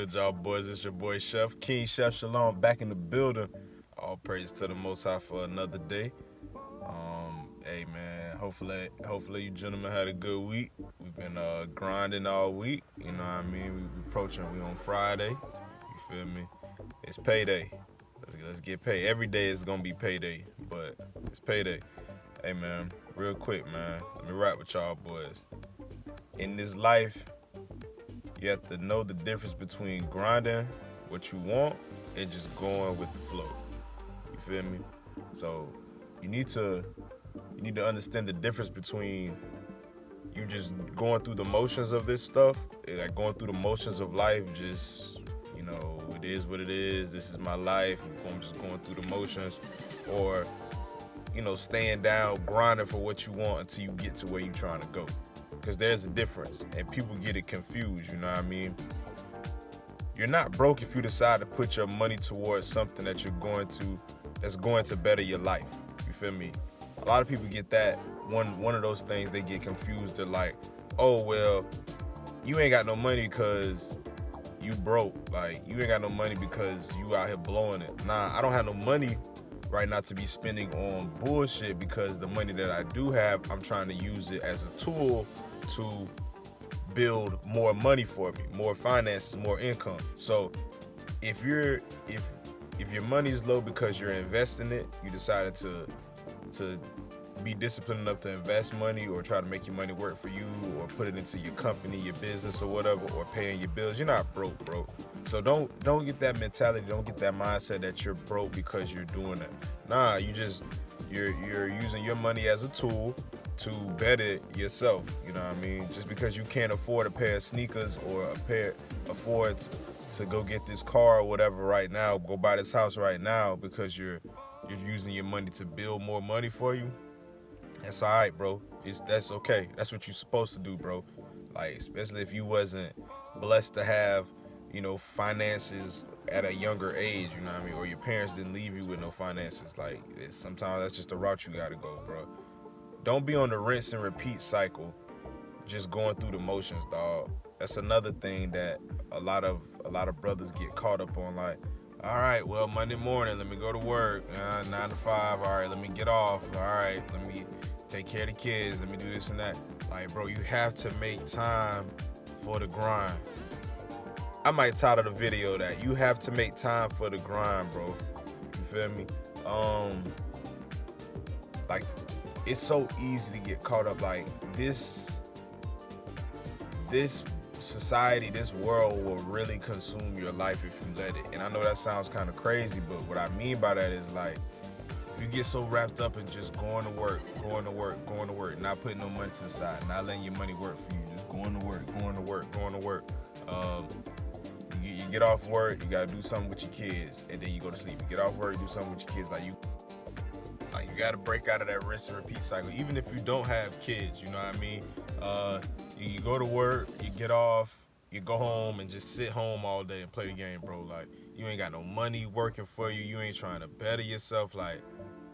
good, y'all boys? It's your boy Chef King Chef Shalom back in the building. All praise to the Most High for another day. Hey man, hopefully you gentlemen had a good week. We've been grinding all week. You know what I mean? We on Friday. You feel me? It's payday. Let's get paid. Every day is gonna be payday, but it's payday. Hey man, real quick man, let me rap with y'all boys. In this life, you have to know the difference between grinding what you want and just going with the flow. You feel me? So you need to understand the difference between you just going through the motions of this stuff, like going through the motions of life, just, you know, it is what it is, this is my life, I'm just going through the motions, or, you know, staying down, grinding for what you want until you get to where you're trying to go. Because there's a difference, and people get it confused, you know what I mean? You're not broke if you decide to put your money towards something that's going to better your life. You feel me? A lot of people get that one of those things, they get confused. They're like, oh well, you ain't got no money because you broke. Like, you ain't got no money because you out here blowing it. Nah, I don't have no money right now to be spending on bullshit, because the money that I do have, I'm trying to use it as a tool to build more money for me, more finances, more income. So if your money is low because you're investing it, you decided to be disciplined enough to invest money or try to make your money work for you, or put it into your company, your business or whatever, or paying your bills, you're not broke, bro. So don't get that mentality, don't get that mindset that you're broke because you're doing that. Nah, you're using your money as a tool to better yourself. You know what I mean? Just because you can't afford a pair of sneakers or afford to go get this car or whatever right now, go buy this house right now, because you're using your money to build more money for you, that's all right, bro. That's okay. That's what you're supposed to do, bro. Like, especially if you wasn't blessed to have, you know, finances at a younger age, you know what I mean? Or your parents didn't leave you with no finances. Like, sometimes that's just the route you gotta go, bro. Don't be on the rinse and repeat cycle, just going through the motions, dog. That's another thing that a lot of brothers get caught up on. Like, all right, well, Monday morning, let me go to work, 9 to 5. All right, let me get off. All right, let me take care of the kids. Let me do this and that. Like, bro, you have to make time for the grind. I might title the video that, you have to make time for the grind, bro. You feel me? Like, it's so easy to get caught up. Like, this society, this world will really consume your life if you let it. And I know that sounds kind of crazy, but what I mean by that is, like, if you get so wrapped up in just going to work, not putting no money to the side, not letting your money work for you, just going to work. You get off work, you gotta do something with your kids, and then you go to sleep. You get off work, do something with your kids. Like, you gotta break out of that rinse and repeat cycle. Even if you don't have kids, you know what I mean? You go to work, you get off, you go home and just sit home all day and play the game, bro. Like, you ain't got no money working for you. You ain't trying to better yourself. Like,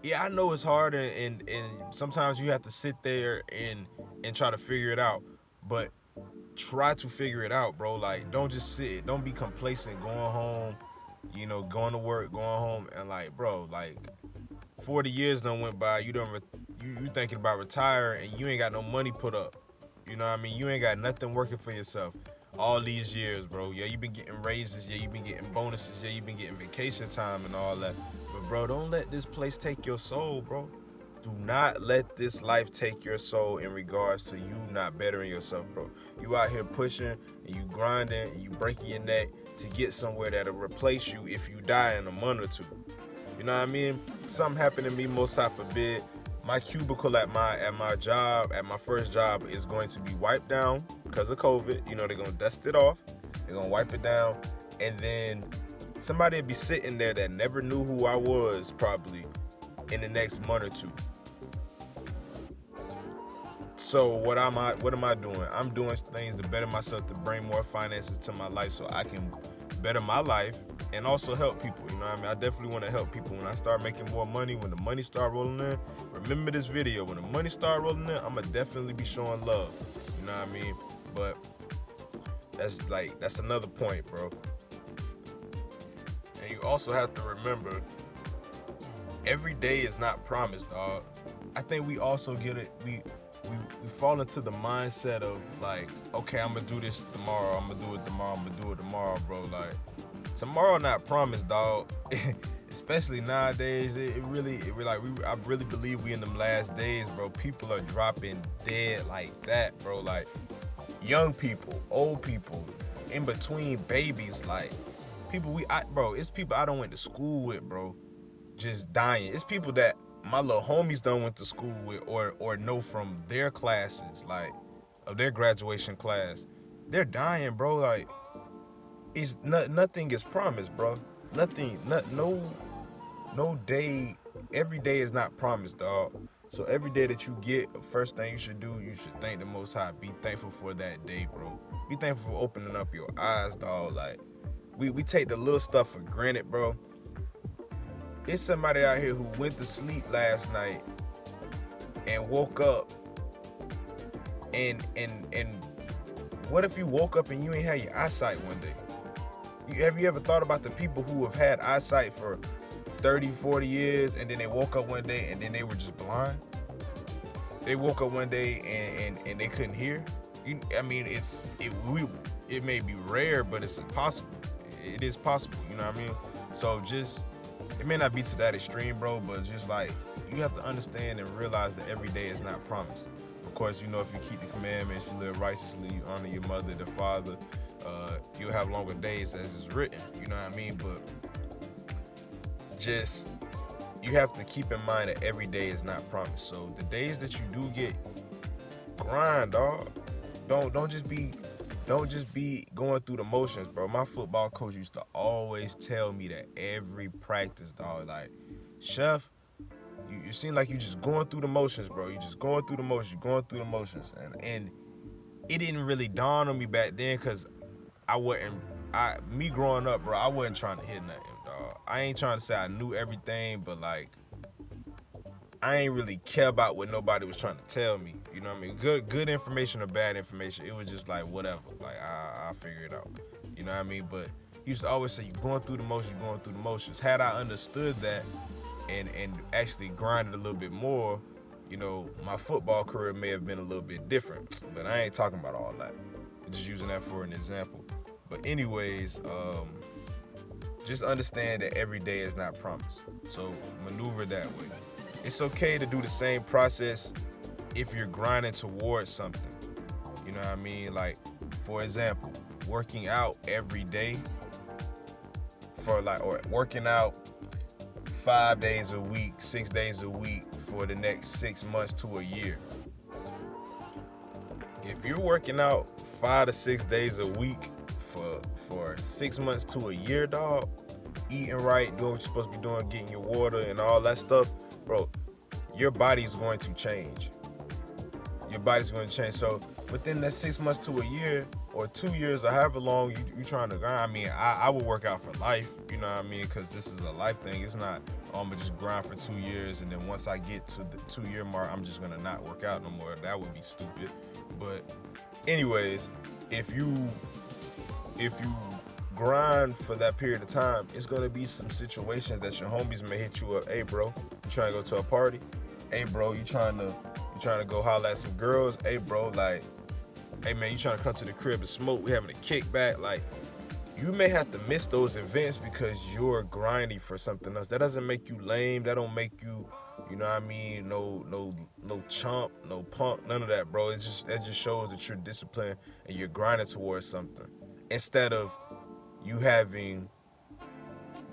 yeah, I know it's hard, and sometimes you have to sit there and try to figure it out. But try to figure it out, bro. Like, don't just sit. Don't be complacent going home, you know, going to work, going home, and like, bro, like, 40 years done went by, you thinking about retiring, and you ain't got no money put up. You know what I mean? You ain't got nothing working for yourself all these years, bro. Yeah, you been getting raises. Yeah, you been getting bonuses. Yeah, you been getting vacation time and all that. But, bro, don't let this place take your soul, bro. Do not let this life take your soul in regards to you not bettering yourself, bro. You out here pushing and you grinding and you breaking your neck to get somewhere that'll replace you if you die in a month or two. You know what I mean? Something happened to me, most I forbid. My cubicle at my job, at my first job, is going to be wiped down because of COVID. You know, they're going to dust it off. They're going to wipe it down. And then somebody will be sitting there that never knew who I was, probably, in the next month or two. So what am I doing? I'm doing things to better myself, to bring more finances to my life so I can better my life and also help people. You know what I mean? I definitely want to help people. When I start making more money, when the money start rolling in, remember this video. When the money start rolling in, I'm going to definitely be showing love. You know what I mean? But that's another point, bro. And you also have to remember, every day is not promised, dog. I think we also get it. We fall into the mindset of like, okay, I'm gonna do this tomorrow. I'm gonna do it tomorrow. I'm gonna do it tomorrow, bro. Like, tomorrow not promised, dog. Especially nowadays, I really believe we in them last days, bro. People are dropping dead like that, bro. Like, young people, old people, in between babies, like bro. It's people I don't went to school with, bro, just dying. It's people that my little homies done went to school with or know from their classes, like of their graduation class. They're dying, bro. Like, nothing is promised, bro. Nothing, no day. Every day is not promised, dog. So every day that you get, first thing you should do, you should thank the Most High. Be thankful for that day, bro. Be thankful for opening up your eyes, dog. Like, we take the little stuff for granted, bro. It's somebody out here who went to sleep last night and woke up and what if you woke up and you ain't had your eyesight one day? Have you ever thought about the people who have had eyesight for 30, 40 years and then they woke up one day and then they were just blind? They woke up one day and they couldn't hear. I mean, it may be rare, but it's impossible. It is possible, you know what I mean? So just, it may not be to that extreme, bro, but just like, you have to understand and realize that every day is not promised. Of course, you know, if you keep the commandments, you live righteously, you honor your mother, the father, you'll have longer days as is written, you know what I mean? But just, you have to keep in mind that every day is not promised. So the days that you do get, grind, dog. Don't just be going through the motions, bro. My football coach used to always tell me that every practice, dog. Like, Chef, you seem like you just going through the motions, bro. You just going through the motions, and it didn't really dawn on me back then, cause me growing up, bro, I wasn't trying to hit nothing, dog. I ain't trying to say I knew everything, but like, I ain't really care about what nobody was trying to tell me. You know what I mean? Good information or bad information, it was just like, whatever. Like, I'll figure it out. You know what I mean? But he used to always say, you're going through the motions. Had I understood that and actually grinded a little bit more, you know, my football career may have been a little bit different. But I ain't talking about all that. I'm just using that for an example. But anyways, just understand that every day is not promised. So maneuver that way. It's okay to do the same process if you're grinding towards something. You know what I mean? Like, for example, working out every day or working out 5 days a week, 6 days a week for the next 6 months to a year. If you're working out 5 to 6 days a week for 6 months to a year, dog, eating right, doing what you're supposed to be doing, getting your water and all that stuff, bro, your body's going to change. So within that 6 months to a year or 2 years or however long you trying to grind, I mean, I would work out for life, you know what I mean? Because this is a life thing. It's not, I'm going to just grind for 2 years and then once I get to the 2-year mark, I'm just going to not work out no more. That would be stupid. But anyways, if you grind for that period of time, it's going to be some situations that your homies may hit you up. Hey, bro, you trying to go to a party? Hey, bro, you trying to go holler at some girls? Hey, bro, like, hey, man, you trying to come to the crib and smoke? We having a kickback? Like, you may have to miss those events because you're grinding for something else. That doesn't make you lame. That don't make you, you know what I mean, no chump, no punk, none of that, bro. That just shows that you're disciplined and you're grinding towards something. Instead of you having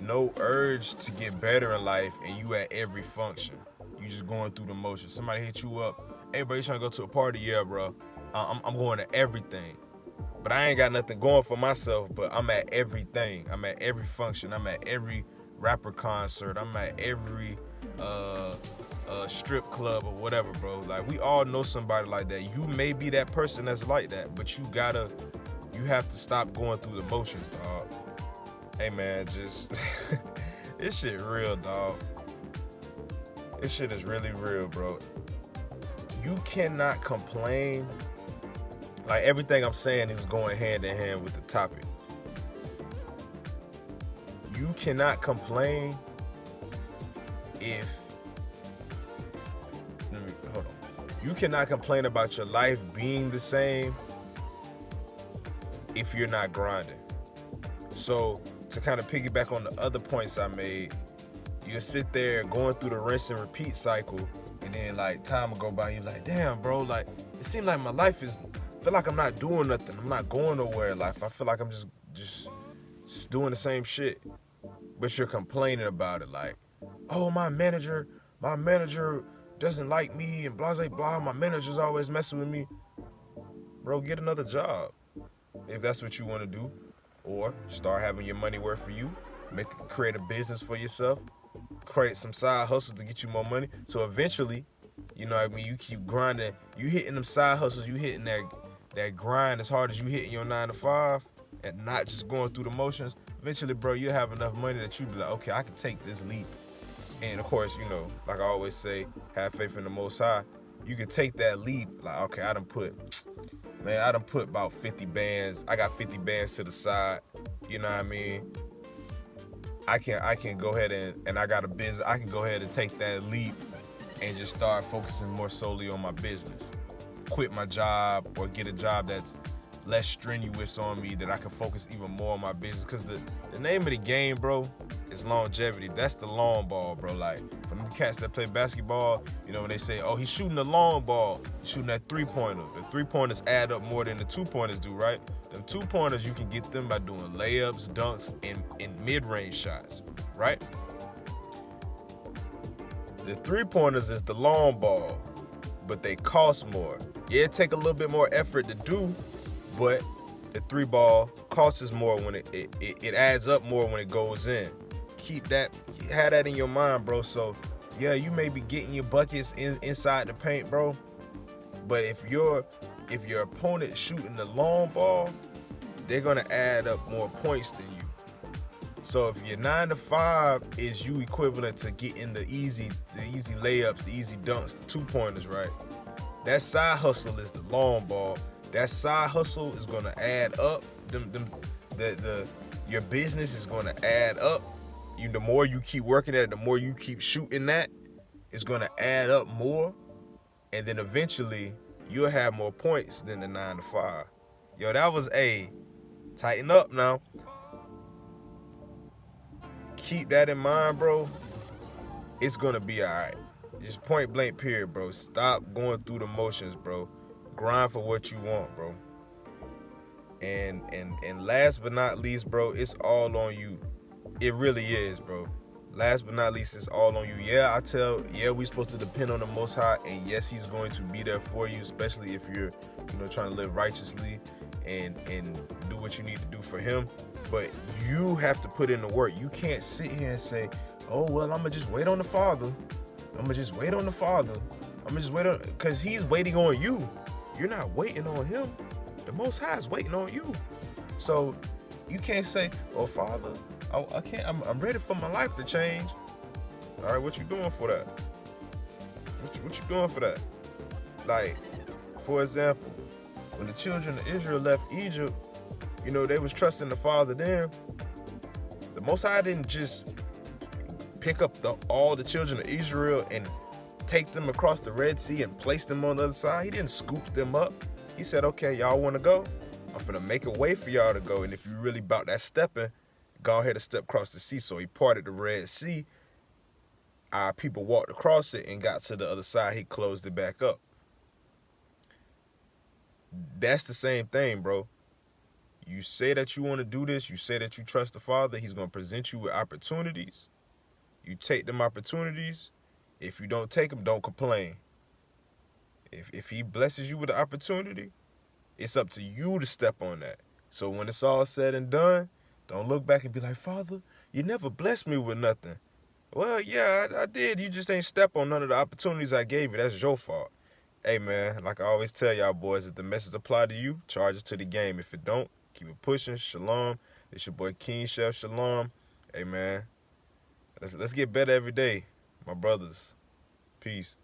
no urge to get better in life and you at every function. You just going through the motions. Somebody hit you up. Hey, bro, you trying to go to a party? Yeah, bro. I'm going to everything. But I ain't got nothing going for myself, but I'm at everything. I'm at every function. I'm at every rapper concert. I'm at every strip club or whatever, bro. Like, we all know somebody like that. You may be that person that's like that, but you have to stop going through the motions, dog. Hey, man, just, this shit real, dog. This shit is really real, bro. You cannot complain. Like, everything I'm saying is going hand in hand with the topic. You you cannot complain if, hold on. You cannot complain about your life being the same if you're not grinding. So to kind of piggyback on the other points I made, you'll sit there going through the rinse and repeat cycle, and then like time will go by and you're like, damn bro, like it seems like my life is, I feel like I'm not doing nothing. I'm not going nowhere in life. I feel like I'm just doing the same shit. But you're complaining about it like, oh, my manager doesn't like me and blah, blah, blah. My manager's always messing with me. Bro, get another job if that's what you want to do. Or start having your money work for you. Create a business for yourself. Create some side hustles to get you more money. So eventually, you know what I mean, you keep grinding. You hitting them side hustles. You hitting that grind as hard as you hitting your 9 to 5 and not just going through the motions. Eventually, bro, you'll have enough money that you be like, okay, I can take this leap. And of course, you know, like I always say, have faith in the Most High. You can take that leap, like, okay, I done put about 50 bands. I got 50 bands to the side. You know what I mean? I can go ahead and I got a business. I can go ahead and take that leap and just start focusing more solely on my business. Quit my job or get a job that's less strenuous on me, that I can focus even more on my business. Because the name of the game, bro, is longevity. That's the long ball, bro. Like, for them cats that play basketball, you know, when they say, oh, he's shooting the long ball, he's shooting that three-pointer. The three-pointers add up more than the two-pointers do, right? Them two-pointers, you can get them by doing layups, dunks, and mid-range shots, right? The three-pointers is the long ball, but they cost more. Yeah, it take a little bit more effort to do, but the three ball costs more when it adds up more when it goes in. Keep that, have that in your mind, bro. So yeah, you may be getting your buckets inside the paint, bro, but if your opponent shooting the long ball, they're gonna add up more points than you. So if your 9 to 5 is you equivalent to getting the easy layups, the easy dunks, the two-pointers, right? That side hustle is the long ball. That side hustle is gonna add up. Your business is gonna add up. The more you keep working at it, the more you keep shooting that, it's gonna add up more. And then eventually, you'll have more points than the 9 to 5. Yo, that was tighten up now. Keep that in mind, bro. It's gonna be all right. Just point blank period, bro. Stop going through the motions, bro. Grind for what you want, bro. And last but not least, bro, it's all on you. It really is, bro. Last but not least, it's all on you. Yeah, we supposed to depend on the Most High, and yes, He's going to be there for you, especially if you're, trying to live righteously and do what you need to do for Him. But you have to put in the work. You can't sit here and say, oh, well, I'm gonna just wait on the Father. Because He's waiting on you. You're not waiting on Him. The Most High is waiting on you. So you can't say, oh, Father, I can't. I'm ready for my life to change. All right, what you doing for that? What you doing for that? Like, for example, when the children of Israel left Egypt, they was trusting the Father then. The Most High didn't just pick up all the children of Israel and take them across the Red Sea and place them on the other side. He didn't scoop them up. He said, okay, y'all want to go? I'm finna make a way for y'all to go. And if you really about that stepping, go ahead and step across the sea. So He parted the Red Sea. Our people walked across it and got to the other side. He closed it back up. That's the same thing, bro. You say that you want to do this. You say that you trust the Father. He's going to present you with opportunities. You take them opportunities. If you don't take them, don't complain. If He blesses you with the opportunity, it's up to you to step on that. So when it's all said and done, don't look back and be like, Father, you never blessed me with nothing. Well, yeah, I did. You just ain't step on none of the opportunities I gave you. That's your fault. Hey, man, like I always tell y'all boys, if the message apply to you, charge it to the game. If it don't, keep it pushing. Shalom. It's your boy King Chef Shalom. Hey, man, let's get better every day, my brothers. Peace.